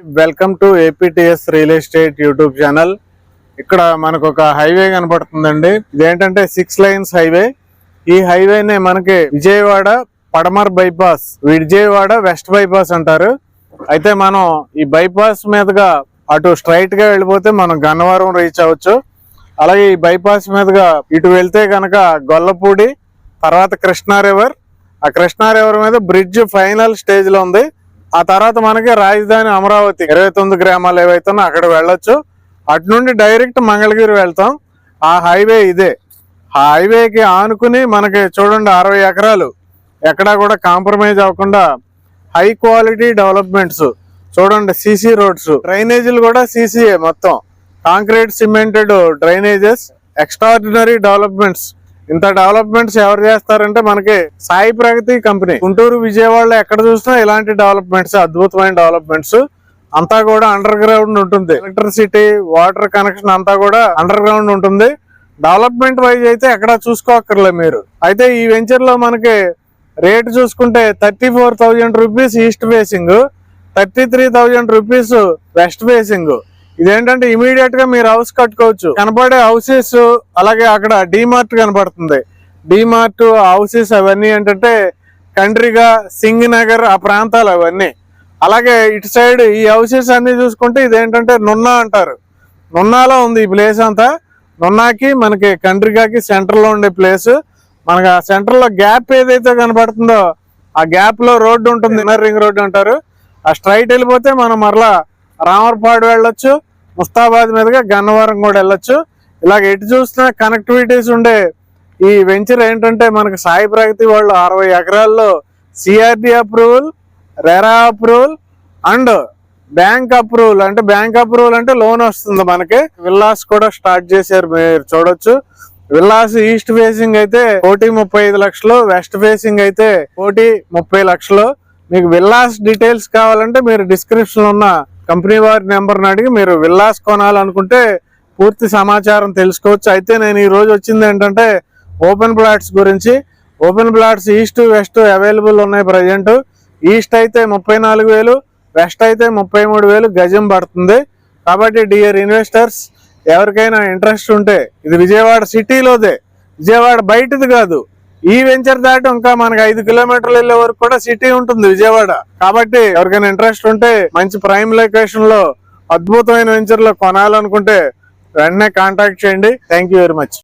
Welcome to APTS real estate YouTube channel. ఇక్కడ మనకు ఒక హైవే కనపడుతుందండి. ఇదేంటంటే 6 లైన్స్ హైవే. ఈ హైవేనే మనకి విజయవాడ పడమర్ బైపాస్, విజయవాడ వెస్ట్ బైపాస్ అంటారు. అయితే మనం ఈ బైపాస్ మీదుగా అటు స్ట్రైట్ గా వెళ్ళిపోతే మనం గన్నవరం రీచ్ అవ్వచ్చు. అలాగే ఈ బైపాస్ మీదుగా ఇటు వెళ్తే కనుక గొల్లపూడి, తర్వాత కృష్ణా రివర్. ఆ కృష్ణా రివర్ మీద బ్రిడ్జ్ ఫైనల్ స్టేజ్ లో ఉంది. ఆ తర్వాత మనకి రాజధాని అమరావతి 29 గ్రామాలు ఏవైతే అక్కడ వెళ్ళొచ్చు. అటు నుండి డైరెక్ట్ మంగళగిరి వెళ్తాం. ఆ హైవే ఇదే. ఆ హైవేకి ఆనుకుని మనకి చూడండి 60 ఎకరాలు ఎక్కడా కూడా కాంప్రమైజ్ అవ్వకుండా హై క్వాలిటీ డెవలప్మెంట్స్. చూడండి సీసీ రోడ్స్, డ్రైనేజీలు కూడా సీసీఏ, మొత్తం concrete cemented drainages. Extraordinary developments. ఇంత డెవలప్మెంట్స్ ఎవరు చేస్తారంటే మనకి సాయి ప్రగతి కంపెనీ. గుంటూరు, విజయవాడలో ఎక్కడ చూసినా ఇలాంటి డెవలప్మెంట్స్, అద్భుతమైన డెవలప్మెంట్స్. అంతా కూడా అండర్ గ్రౌండ్ ఉంటుంది. ఎలక్ట్రిసిటీ, వాటర్ కనెక్షన్ అంతా కూడా అండర్ గ్రౌండ్ ఉంటుంది. డెవలప్మెంట్ వైజ్ అయితే ఎక్కడ చూసుకోక్కర్లేదు మీరు. అయితే ఈ వెంచర్ లో మనకి రేట్ చూసుకుంటే 34,000 rupees east facing, 33,000 rupees west facing. ఇదేంటంటే ఇమీడియట్ గా మీరు హౌస్ కట్టుకోవచ్చు. కనపడే హౌసెస్, అలాగే అక్కడ డిమార్ట్ కనపడుతుంది. డిమార్ట్ హౌసెస్ అవన్నీ ఏంటంటే కండ్రిగా, సింగ్ నగర్ ఆ ప్రాంతాలు అవన్నీ. అలాగే ఇటు సైడ్ ఈ హౌసెస్ అన్ని చూసుకుంటే ఇదేంటంటే నున్నా అంటారు. నున్నాలో ఉంది ఈ ప్లేస్ అంతా. నున్నాకి మనకి కండ్రిగాకి సెంటర్ లో ఉండే ప్లేస్. మనకి ఆ సెంటర్ లో గ్యాప్ ఏదైతే కనపడుతుందో ఆ గ్యాప్ లో రోడ్డు ఉంటుంది, ఇన్నర్ రింగ్ రోడ్డు అంటారు. ఆ స్ట్రైట్ వెళ్ళిపోతే మనం మరలా రామర్పాడు వెళ్ళొచ్చు, ముస్తాబాద్ మీదుగా గన్నవరం కూడా వెళ్ళొచ్చు. ఇలాగ ఎటు చూసినా కనెక్టివిటీస్ ఉండే ఈ వెంచర్ ఏంటంటే మనకి సాయి ప్రగతి వాళ్ళు 60 ఎకరాల్లో CRD approval, RERA approval and bank approval. అంటే బ్యాంక్ అప్రూవల్ అంటే లోన్ వస్తుంది మనకి. విల్లాస్ కూడా స్టార్ట్ చేశారు, మీరు చూడొచ్చు. విల్లాస్ ఈస్ట్ ఫేసింగ్ అయితే 1,35 లక్షలు, వెస్ట్ ఫేసింగ్ అయితే 1,30 లక్షలు. మీకు విల్లాస్ డీటెయిల్స్ కావాలంటే మీరు డిస్క్రిప్షన్ ఉన్న కంపెనీ వారి నెంబర్ని అడిగి మీరు విల్లాస్ కొనాలనుకుంటే పూర్తి సమాచారం తెలుసుకోవచ్చు. అయితే నేను ఈ రోజు వచ్చింది ఏంటంటే ఓపెన్ ప్లాట్స్ గురించి. Open plots east west available ఉన్నాయి ప్రజెంట్. ఈస్ట్ అయితే 34,000, వెస్ట్ అయితే 33,000 గజం పడుతుంది. కాబట్టి డియర్ ఇన్వెస్టర్స్, ఎవరికైనా ఇంట్రెస్ట్ ఉంటే, ఇది విజయవాడ సిటీలోదే, విజయవాడ బయటది కాదు. ఈ వెంచర్ దాటి ఇంకా మనకి 5 కిలోమీటర్లు వెళ్ళే వరకు కూడా సిటీ ఉంటుంది విజయవాడ. కాబట్టి ఎవరికైనా ఇంట్రెస్ట్ ఉంటే మంచి ప్రైమ్ లొకేషన్ లో అద్భుతమైన వెంచర్ లో కొనాలనుకుంటే వెంటనే కాంటాక్ట్ చేయండి. Thank you very much.